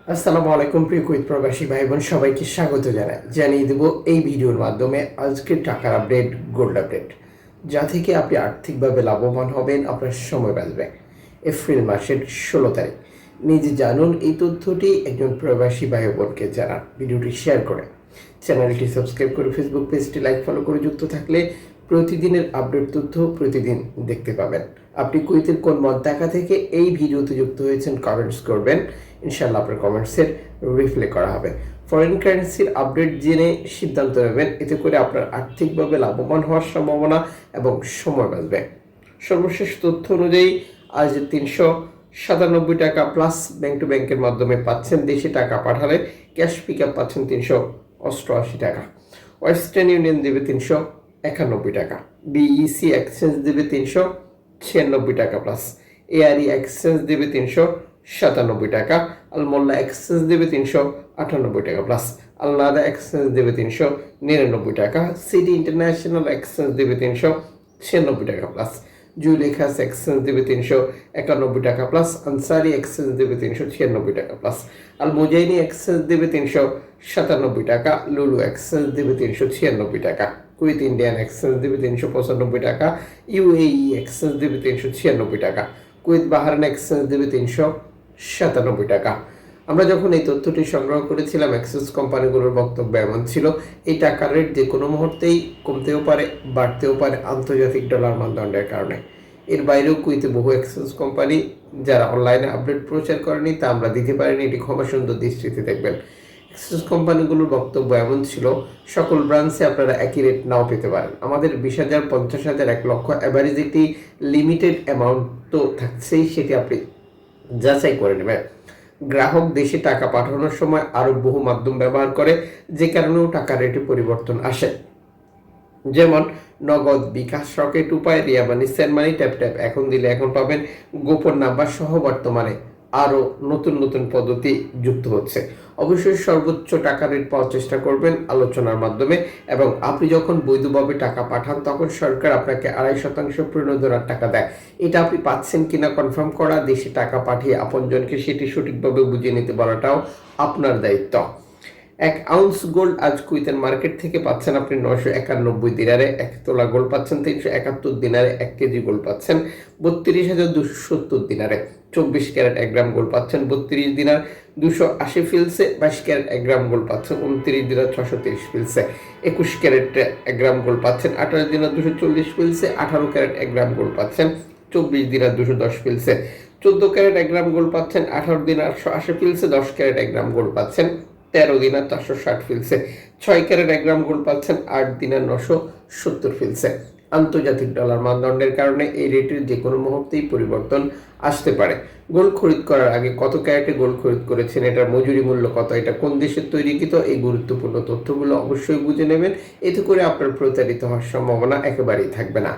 আসসালামু আলাইকুম প্রিয় কুইত প্রবাসী ভাই বোন সবাইকে স্বাগত জানিয়ে দেব এই ভিডিওর মাধ্যমে আজকের টাকার আপডেট, গোল্ড আপডেট, যা থেকে আপনি আর্থিকভাবে লাভবান হবেন, আপনার সময় বাঁচবে। এপ্রিল মাসের 16 তারিখ নিজে জানুন এই তথ্যটি একজন প্রবাসী ভাই বোনকে জানান। ভিডিওটি শেয়ার করে চ্যানেলটি সাবস্ক্রাইব করে ফেসবুক পেজটি লাইক ফলো করে যুক্ত থাকলে প্রতিদিনের আপডেট তথ্য প্রতিদিন দেখতে পাবেন। আপনি কুয়েতের কোন মন্তাকা থেকে এই ভিডিওতে যুক্ত হয়েছেন কমেন্টস করবেন, ইনশাআল্লাহ আপনার কমেন্টসের রিপ্লাই করা হবে। ফরেন কারেন্সির আপডেট জেনে সিদ্ধান্ত নেবেন, এতে করে আপনার আর্থিকভাবে লাভবান হওয়ার সম্ভাবনা এবং সময় বাঁচবে। সর্বশেষ তথ্য অনুযায়ী আজ 397 টাকা প্লাস ব্যাংক টু ব্যাংকের মাধ্যমে পাচ্ছেন। দেশে টাকা পাঠালে ক্যাশ পিক আপ পাচ্ছেন 388 টাকা। ওয়েস্টার্ন ইউনিয়ন দেবে 391 টাকা। বিইসি এক্সচেঞ্জ দেবে 396 টাকা প্লাস। এআরই এক্সচেঞ্জ দেবে 397 টাকা। আলমোল্লা এক্সচেঞ্জ দেবে 398 টাকা প্লাস। আলনাদা এক্সচেঞ্জ দেবে 399 টাকা। সিটি ইন্টারন্যাশনাল এক্সচেঞ্জ দেবে 396 টাকা প্লাস। জুলেখাস এক্সচেঞ্জ দেবে 391 টাকা প্লাস। আনসারি এক্সচেঞ্জ দেবে 396 টাকা প্লাস। আল মুজাইনি এক্সচেঞ্জ দেবে 397 টাকা। লুলু এক্সচেঞ্জ দেবে 396 টাকা। কুইত ইন্ডিয়ান এক্সচেঞ্জ দেবে 395 টাকা। ইউএই এক্সচেঞ্জ দেবে 396 টাকা। কুয়েত বাহারান এক্সচেঞ্জ দেবে 397 টাকা। আমরা যখন এই তথ্যটি সংগ্রহ করেছিলাম, এক্সচেঞ্জ কোম্পানিগুলোর বক্তব্য এমন ছিল, এই টাকার রেট যে কোনো মুহূর্তেই কমতেও পারে, বাড়তেও পারে আন্তর্জাতিক ডলার মানদণ্ডের কারণে। এর বাইরেও কুয়েতে বহু এক্সচেঞ্জ কোম্পানি যারা অনলাইনে আপডেট প্রচার করেনি, তা আমরা দিতে পারিনি, এটি ক্ষমা সুন্দর দৃষ্টিতে দেখবেন। এক্সচেঞ্জ কোম্পানিগুলোর বক্তব্য এমন ছিল, সকল ব্রাঞ্চে আপনারা একই রেট নাও পেতে পারেন। আমাদের 20,000, 50,000, 1 লক্ষ অ্যাভারেজ একটি লিমিটেড অ্যামাউন্ট তো থাকছেই, সেটি আপনি যাচাই করে নেবেন। গ্রাহক দেশে টাকা পাঠানোর সময় আরও বহু মাধ্যম ব্যবহার করে, যে কারণেও টাকার রেটে পরিবর্তন আসে। যেমন নগদ, বিকাশ, রকেট উপায়, রিয়া মানি, সেন্ড মানি, ট্যাপ ট্যাপ এখন দিলে এখন পাবেন, গোপন নাম্বার সহ বর্তমানে আরও নতুন নতুন পদ্ধতি যুক্ত হচ্ছে। অবশ্যই সর্বোচ্চ টাকা রেট পাওয়ার চেষ্টা করবেন আলোচনার মাধ্যমে, এবং আপনি যখন বৈধভাবে টাকা পাঠান তখন সরকার আপনাকে 2.5% প্রণোদনার টাকা দেয়। এটা আপনি পাচ্ছেন কিনা কনফার্ম করা, দেশে টাকা পাঠিয়ে আপনজনকে সেটি সঠিকভাবে বুঝিয়ে নিতে বলাটাও আপনার দায়িত্ব। 1 আউন্স গোল্ড আজ কুয়েতের মার্কেট থেকে পাচ্ছেন আপনি 991 দিনারে। 1 তোলা গোল্ড পাচ্ছেন 371 দিনারে। 1 কেজি গোল্ড পাচ্ছেন 32,270 দিনারে। 24 ক্যারেট 1 গ্রাম গোল্ড পাচ্ছেন 32 দিনার 280 ফিলসে। 22 ক্যারেট 1 গ্রাম গোল্ড পাচ্ছেন 29 দিনার 630 ফিলসে। 21 ক্যারেট 1 গ্রাম গোল্ড পাচ্ছেন 28 দিনার 240 ফিলসে। 18 ক্যারেট 1 গ্রাম গোল্ড পাচ্ছেন 24 দিনার 210 ফিলসে। 14 ক্যারেট 1 গ্রাম গোল্ড পাচ্ছেন 18 দিনার 180 ফিলসে। 10 ক্যারেট 1 গ্রাম গোল্ড পাচ্ছেন 13 দিনার 460 ফিলসে। 6 ক্যারেট 1 গ্রাম গোল্ড পাচ্ছেন 8 দিনার 970 ফিলসে। আন্তর্জাতিক ডলার মানদণ্ডের কারণে এই রেটের যে কোনো মুহূর্তেই পরিবর্তন আসতে পারে। গোল্ড খরিদ করার আগে কত ক্যারেটে গোল্ড খরিদ করেছেন, এটার মজুরি মূল্য কত, এটা কোন দেশের তৈরিকৃত, এই গুরুত্বপূর্ণ তথ্যগুলো অবশ্যই বুঝে নেবেন। এতে করে আপনার প্রতারিত হওয়ার সম্ভাবনা একেবারেই থাকবে না।